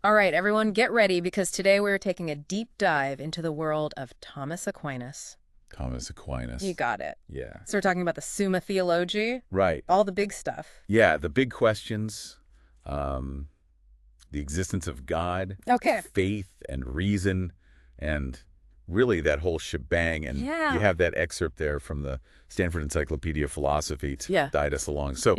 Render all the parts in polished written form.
All right, everyone, get ready because today we're taking a deep dive into the world of Thomas Aquinas. Thomas Aquinas. You got it. Yeah. So we're talking about the Summa Theology, Right. all the big stuff. Yeah, the big questions, the existence of God, Okay. faith and reason, and really that whole shebang. And Yeah. you have that excerpt there from the Stanford Encyclopedia of Philosophy to guide us along. So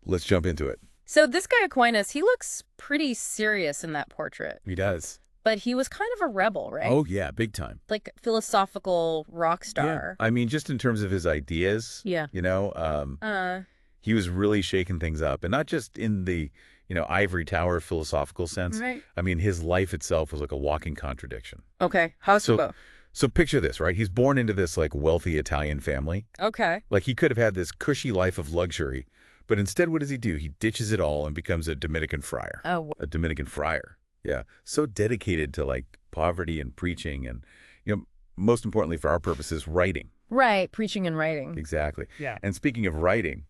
let's jump into it. So this guy Aquinas, he looks pretty serious in that portrait. He does. But he was kind of a rebel, right? Oh, yeah, big time. Like philosophical rock star. Yeah. I mean, just in terms of his ideas, Yeah. He was really shaking things up. And not just in the, ivory tower philosophical sense. Right. I mean, his life itself was like a walking contradiction. Okay. How's it go? So picture this, right? He's born into this like wealthy Italian family. Okay. Like he could have had this cushy life of luxury, but instead what does he do? He ditches it all and becomes a Dominican friar. Oh. A Dominican friar. Yeah. So dedicated to like poverty and preaching and, most importantly for our purposes, writing. Right. Preaching and writing. Exactly. Yeah. And speaking of writing,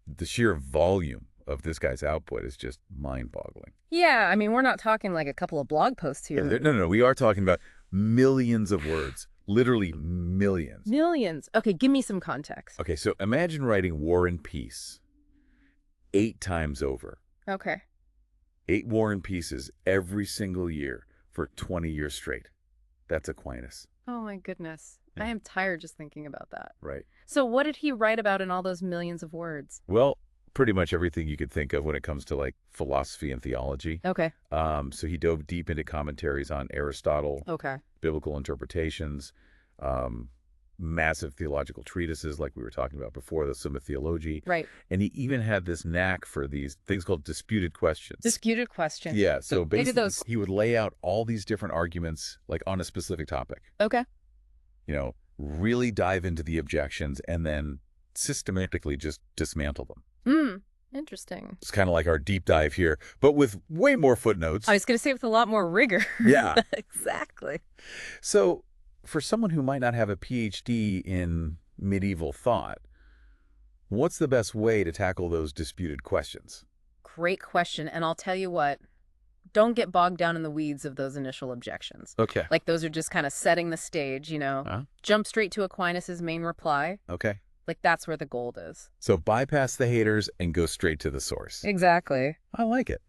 the sheer volume of this guy's output is just mind-boggling. Yeah. I mean, we're not talking like a couple of blog posts here. Yeah, no. We are talking about millions of words. Literally millions. Millions. Okay, give me some context. Okay, so imagine writing War and Peace 8 times over. Okay. 8 War and Peaces every single year for 20 years straight. That's Aquinas. Oh my goodness. Yeah. I am tired just thinking about that. Right. So what did he write about in all those millions of words? Well, pretty much everything you could think of when it comes to like philosophy and theology. Okay. So he dove deep into commentaries on Aristotle, Okay. biblical interpretations, massive theological treatises like we were talking about before, the Summa Theology. Right. And he even had this knack for these things called disputed questions. Disputed questions. Yeah, so maybe basically those. he would lay out all these different arguments like on a specific topic. Okay. Really dive into the objections and then systematically just dismantle them. Interesting. It's kind of like our deep dive here, but with way more footnotes. I was going to say with a lot more rigor. Yeah. Exactly. So for someone who might not have a PhD in medieval thought, what's the best way to tackle those disputed questions? Great question. And I'll tell you what, don't get bogged down in the weeds of those initial objections. Okay. Like those are just kind of setting the stage, Jump straight to Aquinas' main reply. Okay. Like that's where the gold is. So bypass the haters and go straight to the source. Exactly. I like it.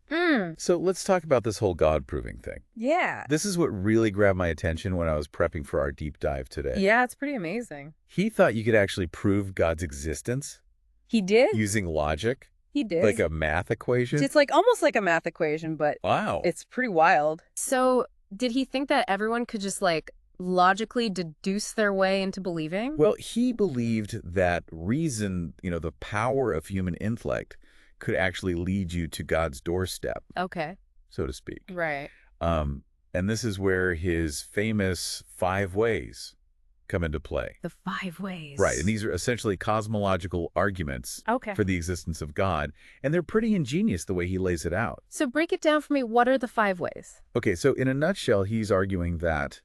So let's talk about this whole God-proving thing. Yeah. This is what really grabbed my attention when I was prepping for our deep dive today. Yeah, it's pretty amazing. He thought you could actually prove God's existence He did? using logic, He did. like a math equation. It's like almost like a math equation, but Wow. it's pretty wild. So did he think that everyone could just like logically deduce their way into believing? Well, he believed that reason, the power of human intellect could actually lead you to God's doorstep, Okay. so to speak. Right. And this is where his famous 5 ways come into play. The 5 ways. Right. And these are essentially cosmological arguments Okay. for the existence of God. And they're pretty ingenious the way he lays it out. So break it down for me. What are the 5 ways? Okay, so in a nutshell, he's arguing that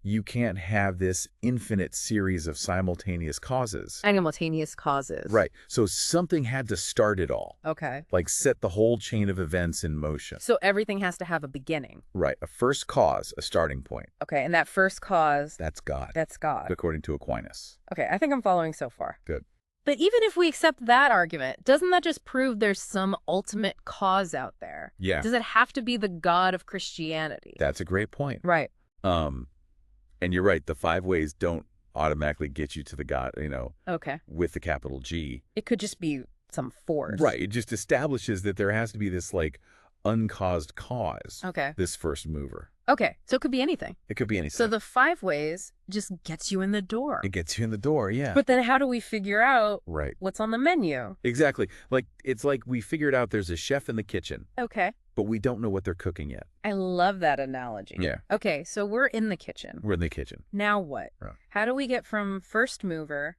you can't have this infinite series of simultaneous causes. Simultaneous causes. Right. So something had to start it all. Okay. Like set the whole chain of events in motion. So everything has to have a beginning. Right. A first cause, a starting point. Okay. And that first cause, That's God. that's God. According to Aquinas. Okay. I think I'm following so far. Good. But even if we accept that argument, doesn't that just prove there's some ultimate cause out there? Yeah. Does it have to be the God of Christianity? That's a great point. Right. And you're right. The 5 ways don't automatically get you to the God, Okay. with the capital G. It could just be some force. Right. It just establishes that there has to be this like uncaused cause. Okay. This first mover. Okay. So it could be anything. It could be anything. So the 5 ways just gets you in the door. It gets you in the door, yeah. But then how do we figure out Right. what's on the menu? Exactly. Like, it's like we figured out there's a chef in the kitchen, Okay. but we don't know what they're cooking yet. I love that analogy. Yeah. Okay. So we're in the kitchen. We're in the kitchen. Now what? Right. How do we get from first mover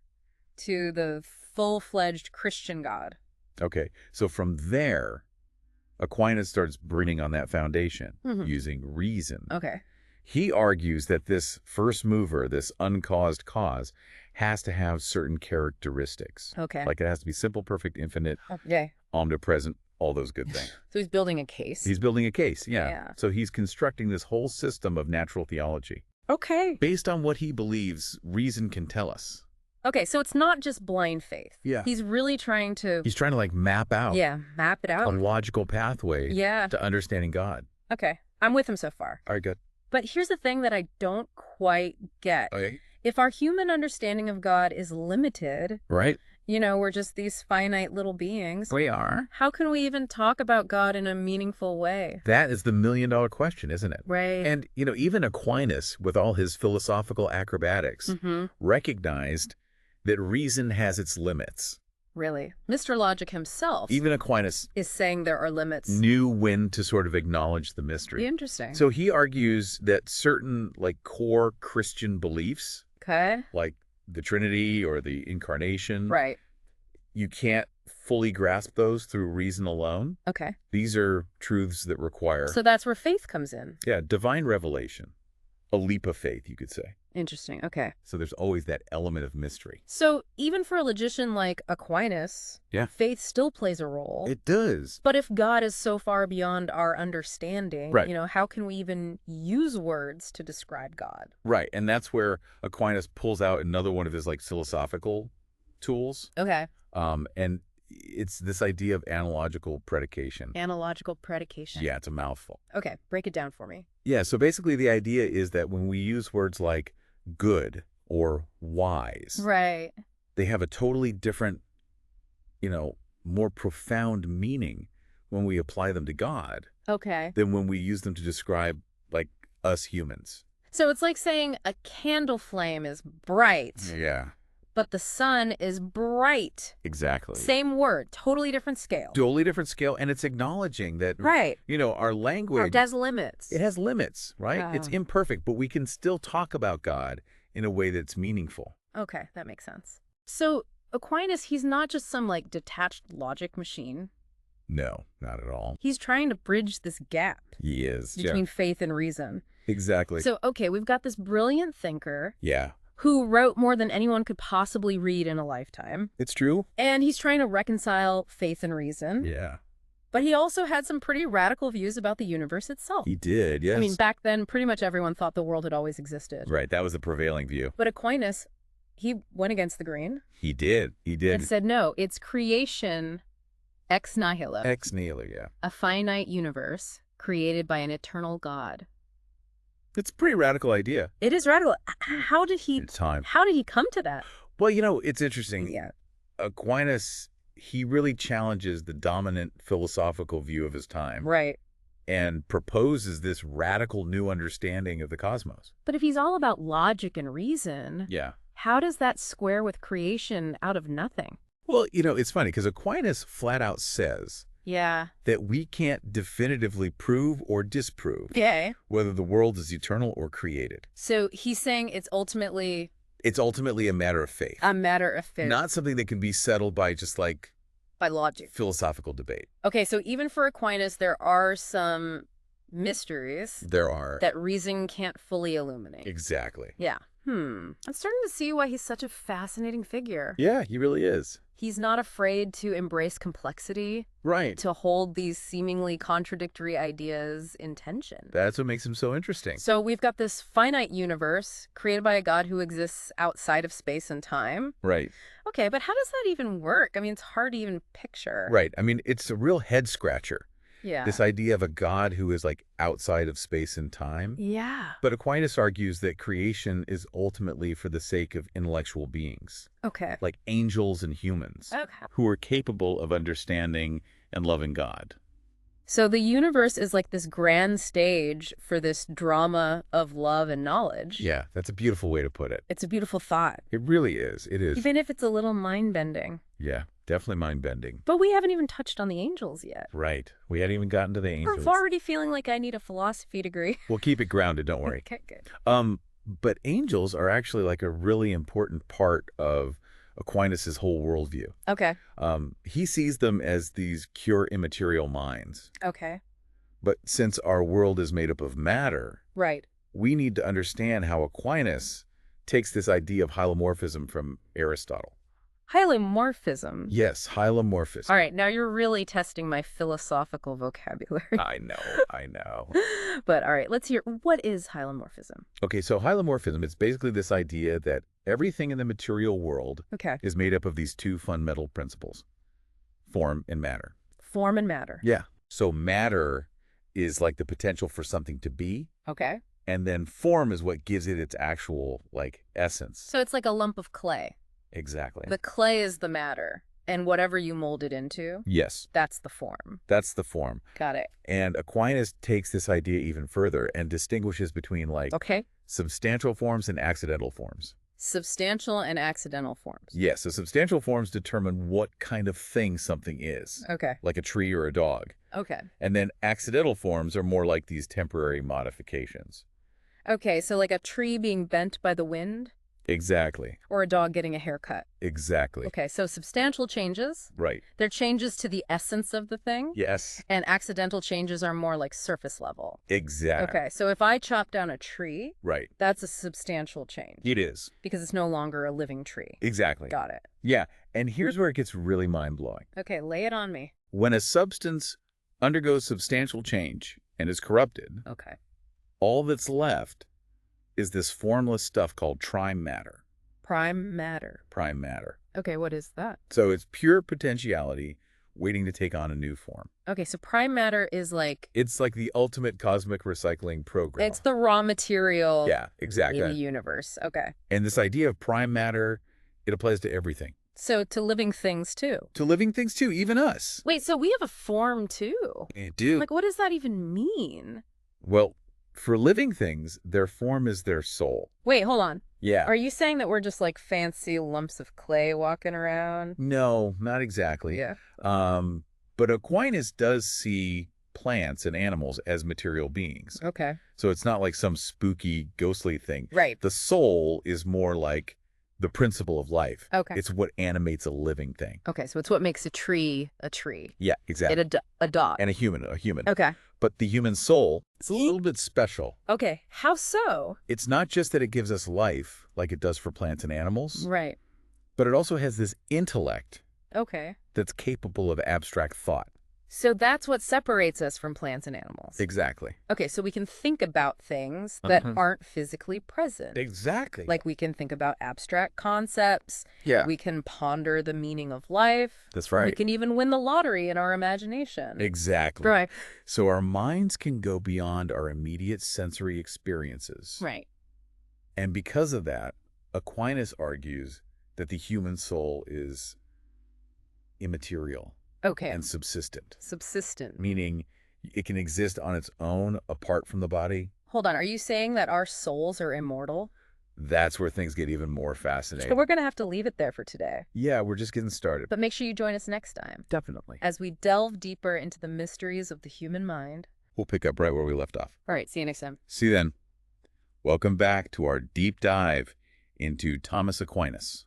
to the full-fledged Christian God? Okay. So from there, Aquinas starts bringing on that foundation using reason. Okay. He argues that this first mover, this uncaused cause, has to have certain characteristics. Okay. Like it has to be simple, perfect, infinite, Okay. omnipresent, all those good things. So he's building a case. He's building a case, yeah. Yeah. So he's constructing this whole system of natural theology. Okay. Based on what he believes reason can tell us. Okay, so it's not just blind faith. Yeah. He's really trying to... He's trying to like map out map it out. a logical pathway to understanding God. Okay, I'm with him so far. All right, good. But here's the thing that I don't quite get. Okay. If our human understanding of God is limited, Right. we're just these finite little beings. We are. How can we even talk about God in a meaningful way? That is the million-dollar question, isn't it? Right. And, even Aquinas, with all his philosophical acrobatics, recognized that reason has its limits. Really? Mr. Logic himself Even Aquinas is saying there are limits. knew when to sort of acknowledge the mystery. Interesting. So he argues that certain core Christian beliefs, Okay. like the Trinity or the Incarnation, Right. you can't fully grasp those through reason alone. Okay. These are truths that require, So that's where faith comes in. divine revelation, a leap of faith, you could say. Interesting. Okay. So there's always that element of mystery. So even for a logician like Aquinas, faith still plays a role. It does. But if God is so far beyond our understanding, Right. How can we even use words to describe God? Right. And that's where Aquinas pulls out another one of his philosophical tools. Okay. And it's this idea of analogical predication. Analogical predication. Yeah, it's a mouthful. Okay. Break it down for me. Yeah, so basically the idea is that when we use words like good or wise, Right. they have a totally different, more profound meaning when we apply them to God Okay. than when we use them to describe us humans. So it's like saying a candle flame is bright, Yeah, but the sun is bright. exactly. Same word, totally different scale. Totally different scale, and it's acknowledging that, Right. our language, It has limits. it has limits, right? It's Oh. imperfect, but we can still talk about God in a way that's meaningful. Okay, that makes sense. So Aquinas, he's not just some detached logic machine. No, not at all. He's trying to bridge this gap He is. between faith and reason. Exactly. So, okay, we've got this brilliant thinker Yeah. who wrote more than anyone could possibly read in a lifetime. It's true. And he's trying to reconcile faith and reason. Yeah. But he also had some pretty radical views about the universe itself. He did, yes. I mean, back then, pretty much everyone thought the world had always existed. Right, that was the prevailing view. But Aquinas, he went against the grain. He did. And said, no, it's creation ex nihilo. Ex nihilo, yeah. A finite universe created by an eternal God. It's a pretty radical idea. It is radical. How did he It's time. How did he come to that? Well, it's interesting. Yeah. Aquinas, he really challenges the dominant philosophical view of his time. Right. And proposes this radical new understanding of the cosmos. But if he's all about logic and reason, Yeah. how does that square with creation out of nothing? Well, it's funny because Aquinas flat out says Yeah. that we can't definitively prove or disprove Okay. whether the world is eternal or created. So he's saying it's ultimately It's ultimately a matter of faith. a matter of faith. Not something that can be settled by just by logic. philosophical debate. Okay, so even for Aquinas, there are some mysteries There are. that reason can't fully illuminate. Exactly. Yeah. I'm starting to see why he's such a fascinating figure. Yeah, he really is. He's not afraid to embrace complexity, Right. to hold these seemingly contradictory ideas in tension. That's what makes him so interesting. So we've got this finite universe created by a God who exists outside of space and time. Right. Okay, but how does that even work? I mean, it's hard to even picture. Right. I mean, it's a real head scratcher. Yeah. This idea of a God who is outside of space and time. Yeah. But Aquinas argues that creation is ultimately for the sake of intellectual beings, Okay. like angels and humans, Okay. who are capable of understanding and loving God. So the universe is like this grand stage for this drama of love and knowledge. Yeah, that's a beautiful way to put it. It's a beautiful thought, It really is. It is. even if it's a little mind-bending. Yeah, definitely mind-bending. But we haven't even touched on the angels yet. Right. We hadn't even gotten to the angels. I'm already feeling like I need a philosophy degree. We'll keep it grounded, don't worry. Okay, good. But angels are actually a really important part of Aquinas' whole worldview. Okay. He sees them as these pure immaterial minds. Okay. But since our world is made up of matter, Right. we need to understand how Aquinas takes this idea of hylomorphism from Aristotle. Hylomorphism. Yes, hylomorphism. All right, now you're really testing my philosophical vocabulary. I know. But all right, let's hear, what is hylomorphism? Okay, so hylomorphism, it's basically this idea that everything in the material world Okay. is made up of these two fundamental principles, form and matter. Form and matter. Yeah. So matter is like the potential for something to be, Okay. and then form is what gives it its actual, like, essence. So it's like a lump of clay. Exactly. The clay is the matter, and whatever you mold it into, Yes, that's the form. that's the form. Got it. And Aquinas takes this idea even further and distinguishes between, like, Okay. substantial forms and accidental forms. Substantial and accidental forms. Yes, so substantial forms determine what kind of thing something is, Okay. like a tree or a dog. Okay. And then accidental forms are more like these temporary modifications. Okay, so like a tree being bent by the wind Exactly. or a dog getting a haircut. Exactly. Okay, so substantial changes, Right. they're changes to the essence of the thing. Yes. And accidental changes are more like surface level. Exactly. Okay, so if I chop down a tree, Right. that's a substantial change It is. because it's no longer a living tree. Exactly. Got it. Yeah. And here's where it gets really mind-blowing. Okay, lay it on me. When a substance undergoes substantial change and is corrupted, Okay. all that's left is this formless stuff called prime matter. Prime matter. Prime matter. Okay, what is that? So it's pure potentiality waiting to take on a new form. Okay, so prime matter is like, It's like the ultimate cosmic recycling program. it's the raw material Yeah, in exactly. the universe. Okay. And this idea of prime matter, it applies to everything. So to living things too. To living things too, even us. Wait, so we have a form too? We do. Like, what does that even mean? Well, for living things, their form is their soul. Wait, hold on. Yeah. Are you saying that we're just like fancy lumps of clay walking around? No, not exactly. Yeah. But Aquinas does see plants and animals as material beings. Okay. So it's not like some spooky, ghostly thing. Right. The soul is more like the principle of life. Okay. It's what animates a living thing. Okay, so it's what makes a tree a tree. Yeah, exactly. And a dog. And a human. Okay. But the human soul, it's a little bit special. Okay. How so? It's not just that it gives us life, like it does for plants and animals, Right. but it also has this intellect Okay. that's capable of abstract thought. So that's what separates us from plants and animals. Exactly. Okay, so we can think about things that aren't physically present. Exactly. Like we can think about abstract concepts. Yeah. We can ponder the meaning of life. That's right. We can even win the lottery in our imagination. Exactly. Right. So our minds can go beyond our immediate sensory experiences. Right. And because of that, Aquinas argues that the human soul is immaterial Okay. and subsistent, Subsistent. meaning it can exist on its own apart from the body. Hold on. Are you saying that our souls are immortal? That's where things get even more So fascinating. we're going to have to leave it there for today. Yeah, we're just getting started. But make sure you join us next time Definitely. as we delve deeper into the mysteries of the human mind. We'll pick up right where we left off. All right. See you next time. See you then. Welcome back to our deep dive into Thomas Aquinas.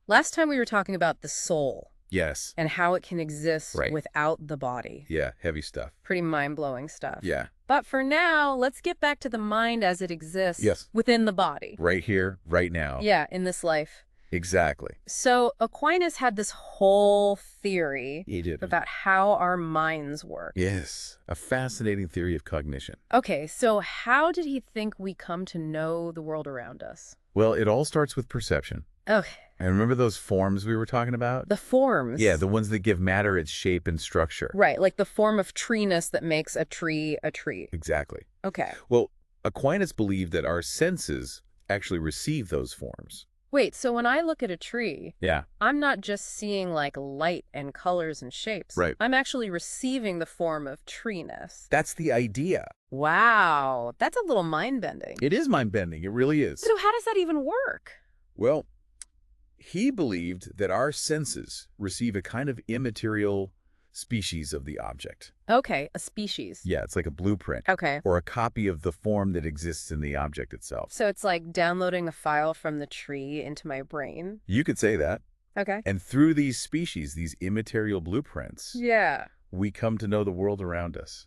Last time we were talking about the soul Yes. and how it can exist Right. without the body. Yeah, heavy stuff. Pretty mind-blowing stuff. Yeah. But for now, let's get back to the mind as it exists Yes. within the body. Right here, right now. Yeah, in this life. Exactly. So Aquinas had this whole theory He did. about how our minds work. Yes. A fascinating theory of cognition. Okay, so how did he think we come to know the world around us? Well, it all starts with perception. Okay, And remember those forms we were talking about? the forms. Yeah, the ones that give matter its shape and structure. Right, like the form of treeness that makes a tree a tree. Exactly. Okay. Well, Aquinas believed that our senses actually receive those forms. Wait, so when I look at a tree, Yeah. I'm not just seeing like light and colors and shapes. Right. I'm actually receiving the form of treeness. That's the idea. Wow, that's a little mind-bending. It is mind-bending. It really is. So how does that even work? Well, he believed that our senses receive a kind of immaterial species of the object. Okay, a species. Yeah, it's like a blueprint Okay. or a copy of the form that exists in the object itself. So it's like downloading a file from the tree into my brain. You could say that. Okay. And through these species, these immaterial blueprints, Yeah. we come to know the world around us.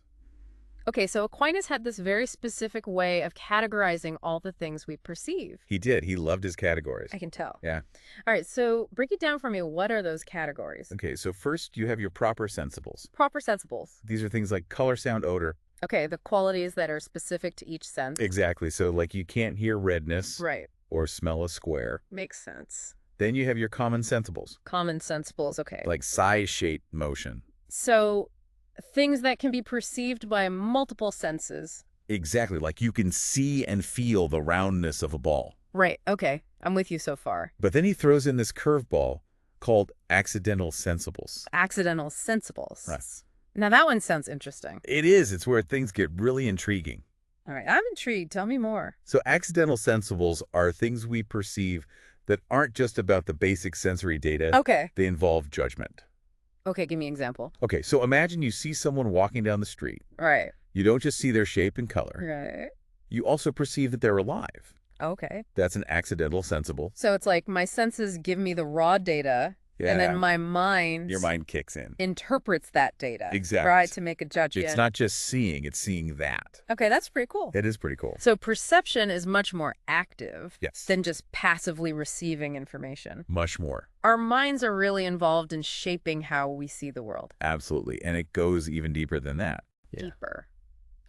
Okay, so Aquinas had this very specific way of categorizing all the things we perceive. He did. He loved his categories. I can tell. Yeah. All right, so break it down for me. What are those categories? Okay, so first you have your proper sensibles. Proper sensibles. These are things like color, sound, odor. Okay, the qualities that are specific to each sense. Exactly. So like you can't hear redness Right. or smell a square. Makes sense. Then you have your common sensibles, Common sensibles, okay. like size, shape, motion. So things that can be perceived by multiple senses. Exactly. Like you can see and feel the roundness of a ball. Right, okay. I'm with you so far. But then he throws in this curveball called accidental sensibles. Accidental sensibles. Right. Now that one sounds interesting. It is. It's where things get really intriguing. All right, I'm intrigued. Tell me more. So accidental sensibles are things we perceive that aren't just about the basic sensory data. Okay. They involve judgment. Okay, give me an example. Okay, so imagine you see someone walking down the street. Right. You don't just see their shape and color. Right. You also perceive that they're alive. Okay. That's an accidental sensible. So it's like my senses give me the raw data, and then my mind... Your mind kicks in. interprets that data. Exactly. Right, to make a judgment. It's not just seeing, it's seeing that. Okay, that's pretty cool. It is pretty cool. So perception is much more active Yes. than just passively receiving information. Much more. Our minds are really involved in shaping how we see the world. Absolutely. And it goes even deeper than that. Deeper.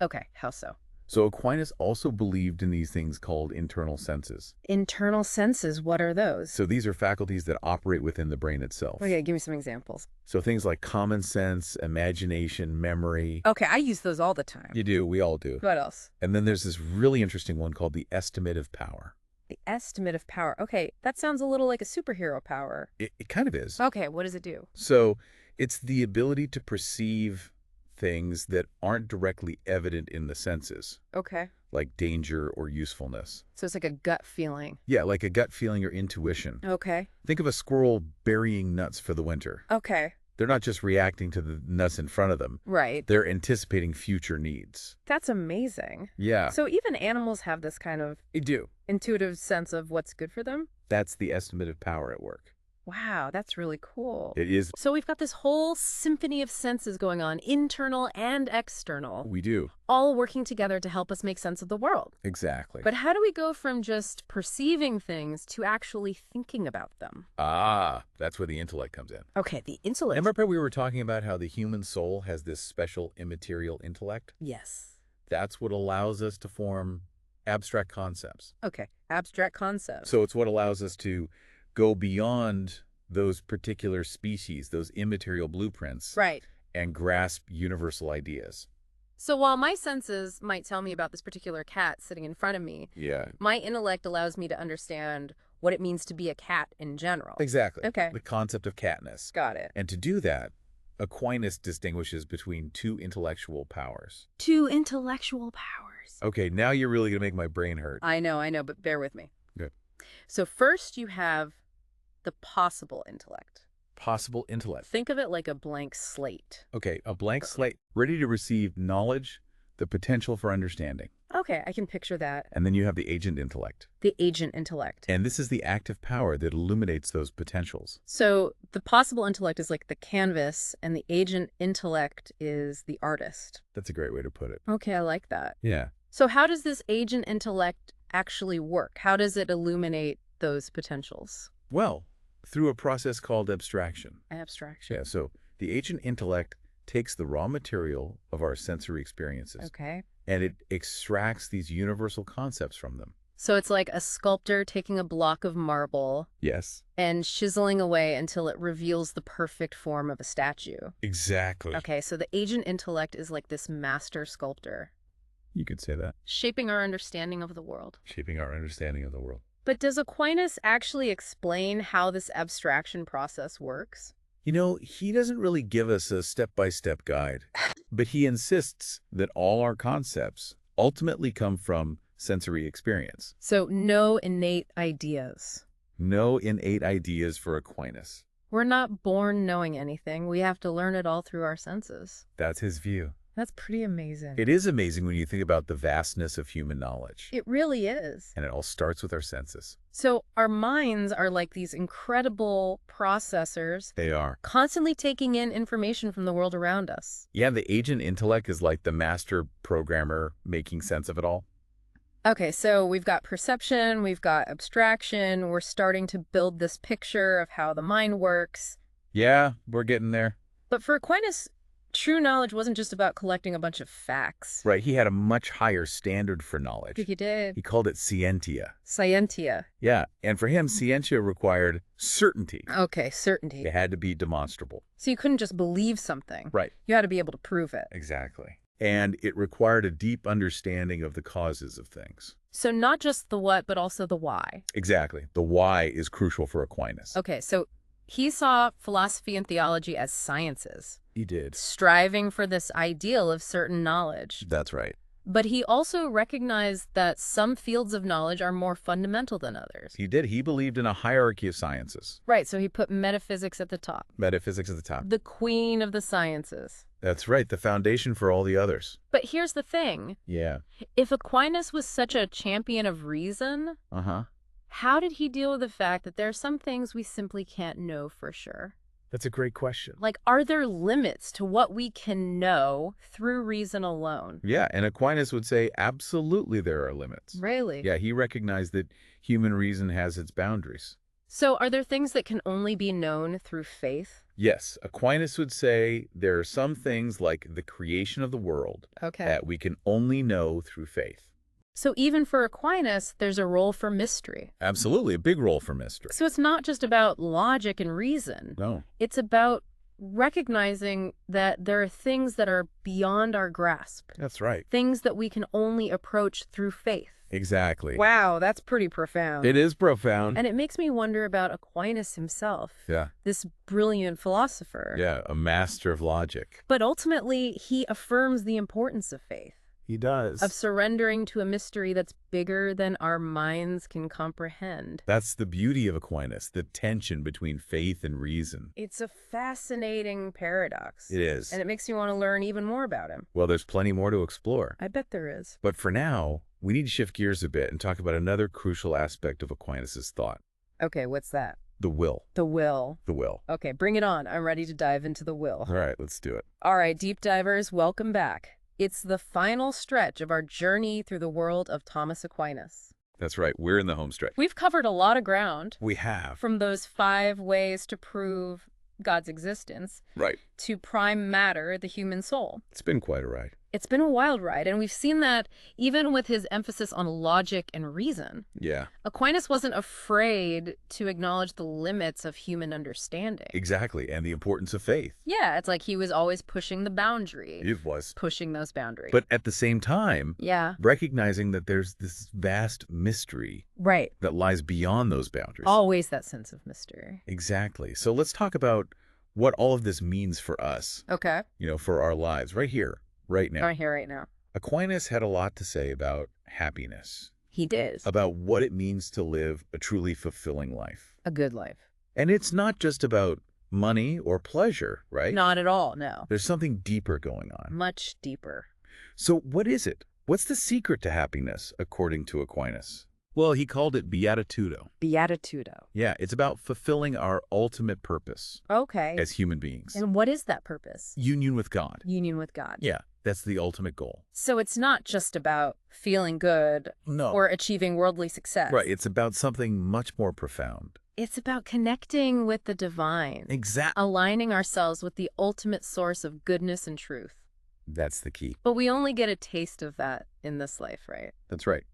Okay, how so? So Aquinas also believed in these things called internal senses. Internal senses, what are those? So these are faculties that operate within the brain itself. Okay, give me some examples. So things like common sense, imagination, memory. Okay, I use those all the time. You do. We all do. What else? And then there's this really interesting one called the estimative power. The estimative power. Okay, that sounds a little like a superhero power. It kind of is. Okay, what does it do? So it's the ability to perceive things that aren't directly evident in the senses, Okay. like danger or usefulness. So it's like a gut feeling. Yeah, like a gut feeling or intuition. Okay. Think of a squirrel burying nuts for the winter. Okay. They're not just reacting to the nuts in front of them. Right. They're anticipating future needs. That's amazing. Yeah. So even animals have this kind of They do. intuitive sense of what's good for them? That's the estimative power at work. Wow, that's really cool. It is. So we've got this whole symphony of senses going on, internal and external, We do. all working together to help us make sense of the world. Exactly. But how do we go from just perceiving things to actually thinking about them? That's where the intellect comes in. Okay, the intellect. Remember we were talking about how the human soul has this special immaterial intellect? Yes. That's what allows us to form abstract concepts. Okay, abstract concepts. So it's what allows us to go beyond those particular species, those immaterial blueprints, Right. and grasp universal ideas. So while my senses might tell me about this particular cat sitting in front of me, Yeah, my intellect allows me to understand what it means to be a cat in general. exactly. Okay. The concept of catness. Got it. And to do that, Aquinas distinguishes between two intellectual powers. Two intellectual powers. Okay, now you're really going to make my brain hurt. I know, but bear with me. Good. So first you have the possible intellect. Possible intellect. Think of it like a blank slate. Okay, a blank slate, ready to receive knowledge, the potential for understanding. Okay, I can picture that. And then you have the agent intellect. The agent intellect. And this is the active power that illuminates those potentials. So the possible intellect is like the canvas, and the agent intellect is the artist. That's a great way to put it. Okay, I like that. Yeah. So how does this agent intellect actually work? How does it illuminate those potentials? Well, through a process called abstraction. Abstraction. Yeah, so the agent intellect takes the raw material of our sensory experiences Okay. and it extracts these universal concepts from them. So it's like a sculptor taking a block of marble Yes. and chiseling away until it reveals the perfect form of a statue. Exactly. Okay, so the agent intellect is like this master sculptor, You could say that. shaping our understanding of the world. Shaping our understanding of the world. But does Aquinas actually explain how this abstraction process works? You know, he doesn't really give us a step-by-step guide, but he insists that all our concepts ultimately come from sensory experience. So no innate ideas. No innate ideas for Aquinas. We're not born knowing anything. We have to learn it all through our senses. That's his view. That's pretty amazing. It is amazing when you think about the vastness of human knowledge. It really is. And it all starts with our senses. So our minds are like these incredible processors. They are. Constantly taking in information from the world around us. Yeah, the agent intellect is like the master programmer making sense of it all. Okay, so we've got perception, we've got abstraction, we're starting to build this picture of how the mind works. Yeah, we're getting there. But for Aquinas, true knowledge wasn't just about collecting a bunch of facts. Right, he had a much higher standard for knowledge. He did. He called it scientia. Scientia. Yeah, and for him, scientia required certainty. Okay, certainty. It had to be demonstrable. So you couldn't just believe something. Right. You had to be able to prove it. Exactly. And it required a deep understanding of the causes of things. So not just the what, but also the why. Exactly. The why is crucial for Aquinas. Okay, so he saw philosophy and theology as sciences. He did. Striving for this ideal of certain knowledge. That's right. But he also recognized that some fields of knowledge are more fundamental than others. He did. He believed in a hierarchy of sciences. Right, so he put metaphysics at the top. Metaphysics at the top. The queen of the sciences. That's right. The foundation for all the others. But here's the thing. Yeah. If Aquinas was such a champion of reason, how did he deal with the fact that there are some things we simply can't know for sure? That's a great question. Like, are there limits to what we can know through reason alone? Yeah, and Aquinas would say absolutely there are limits. Really? Yeah, he recognized that human reason has its boundaries. So are there things that can only be known through faith? Yes, Aquinas would say there are some things like the creation of the world that we can only know through faith. So even for Aquinas, there's a role for mystery. Absolutely, a big role for mystery. So it's not just about logic and reason. No. It's about recognizing that there are things that are beyond our grasp. That's right. Things that we can only approach through faith. Exactly. Wow, that's pretty profound. It is profound. And it makes me wonder about Aquinas himself. Yeah. This brilliant philosopher. Yeah, a master of logic. But ultimately, he affirms the importance of faith. He does. Of surrendering to a mystery that's bigger than our minds can comprehend. That's the beauty of Aquinas, the tension between faith and reason. It's a fascinating paradox. It is. And it makes me want to learn even more about him. Well, there's plenty more to explore. I bet there is. But for now, we need to shift gears a bit and talk about another crucial aspect of Aquinas' thought. Okay, what's that? The will. The will. The will. Okay, bring it on. I'm ready to dive into the will. All right, let's do it. All right, deep divers, welcome back. It's the final stretch of our journey through the world of Thomas Aquinas. That's right. We're in the home stretch. We've covered a lot of ground. We have. From those 5 ways to prove God's existence. Right. To prime matter, the human soul. It's been quite a ride. It's been a wild ride, and we've seen that even with his emphasis on logic and reason. Yeah. Aquinas wasn't afraid to acknowledge the limits of human understanding. Exactly, and the importance of faith. Yeah, it's like he was always pushing the boundary. It was. Pushing those boundaries. But at the same time, yeah, recognizing that there's this vast mystery right. that lies beyond those boundaries. Always that sense of mystery. Exactly. So let's talk about what all of this means for us. Okay. You know, for our lives, right here. Right now. Right here, right now. Aquinas had a lot to say about happiness. He did. About what it means to live a truly fulfilling life. A good life. And it's not just about money or pleasure, right? Not at all, no. There's something deeper going on. Much deeper. So what is it? What's the secret to happiness, according to Aquinas? Well, he called it beatitudo. Beatitudo. Yeah, it's about fulfilling our ultimate purpose. Okay. As human beings. And what is that purpose? Union with God. Union with God. Yeah, that's the ultimate goal. So it's not just about feeling good or achieving worldly success. Right, it's about something much more profound. It's about connecting with the divine. Exactly. Aligning ourselves with the ultimate source of goodness and truth. That's the key. But we only get a taste of that in this life, right? That's right.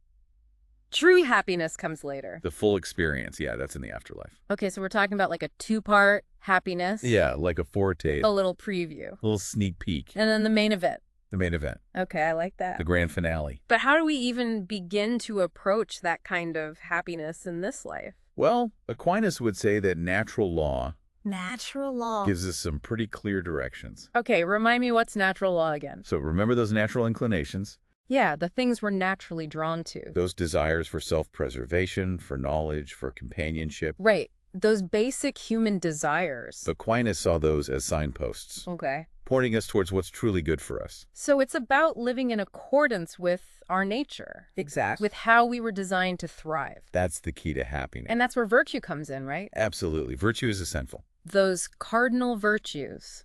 True happiness comes later. The full experience, yeah, that's in the afterlife. Okay, so we're talking about like a 2-part happiness. Yeah, like a foretaste. A little preview. A little sneak peek. And then the main event. The main event. Okay, I like that. The grand finale. But how do we even begin to approach that kind of happiness in this life? Well, Aquinas would say that natural law gives us some pretty clear directions. Okay, remind me what's natural law again. So remember those natural inclinations? Yeah, the things we're naturally drawn to. Those desires for self-preservation, for knowledge, for companionship. Right. Those basic human desires. Aquinas saw those as signposts. Okay. pointing us towards what's truly good for us. So it's about living in accordance with our nature. Exactly. With how we were designed to thrive. That's the key to happiness. And that's where virtue comes in, right? Absolutely. Virtue is essential. Those cardinal virtues.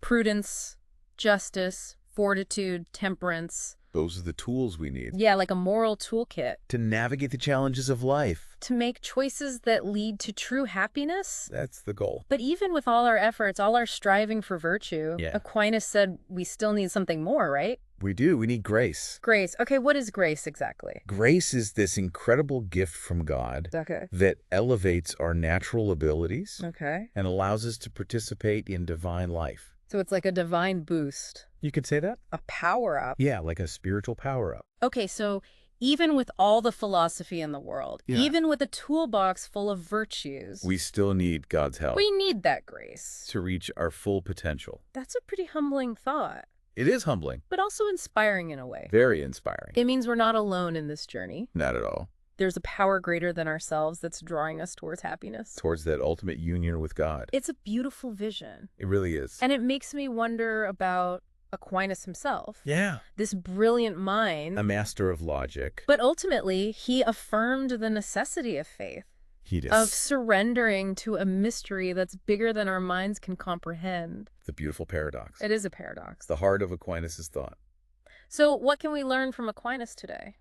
Prudence, justice, fortitude, temperance. Those are the tools we need. Yeah, like a moral toolkit. To navigate the challenges of life. To make choices that lead to true happiness. That's the goal. But even with all our efforts, all our striving for virtue, Aquinas said we still need something more, right? We do. We need grace. Grace. Okay, what is grace exactly? Grace is this incredible gift from God that elevates our natural abilities and allows us to participate in divine life. So it's like a divine boost. You could say that? A power-up. Yeah, like a spiritual power-up. Okay, so even with all the philosophy in the world, even with a toolbox full of virtues, we still need God's help. We need that grace. To reach our full potential. That's a pretty humbling thought. It is humbling. But also inspiring in a way. Very inspiring. It means we're not alone in this journey. Not at all. There's a power greater than ourselves that's drawing us towards happiness. Towards that ultimate union with God. It's a beautiful vision. It really is. And it makes me wonder about Aquinas himself. Yeah. This brilliant mind. A master of logic. But ultimately, he affirmed the necessity of faith. He does. Of surrendering to a mystery that's bigger than our minds can comprehend. The beautiful paradox. It is a paradox. The heart of Aquinas' thought. So what can we learn from Aquinas today?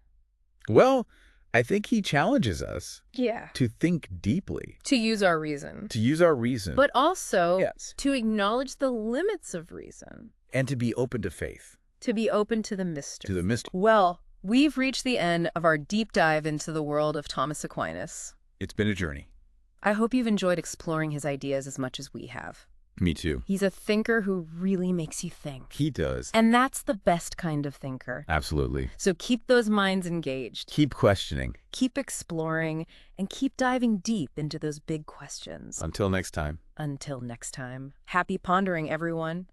Well, I think he challenges us to think deeply. To use our reason. To use our reason. But also to acknowledge the limits of reason. And to be open to faith. To be open to the mystery. To the mystery. Well, we've reached the end of our deep dive into the world of Thomas Aquinas. It's been a journey. I hope you've enjoyed exploring his ideas as much as we have. Me too. He's a thinker who really makes you think. He does. And that's the best kind of thinker. Absolutely. So keep those minds engaged. Keep questioning. Keep exploring. And keep diving deep into those big questions. Until next time. Until next time. Happy pondering, everyone.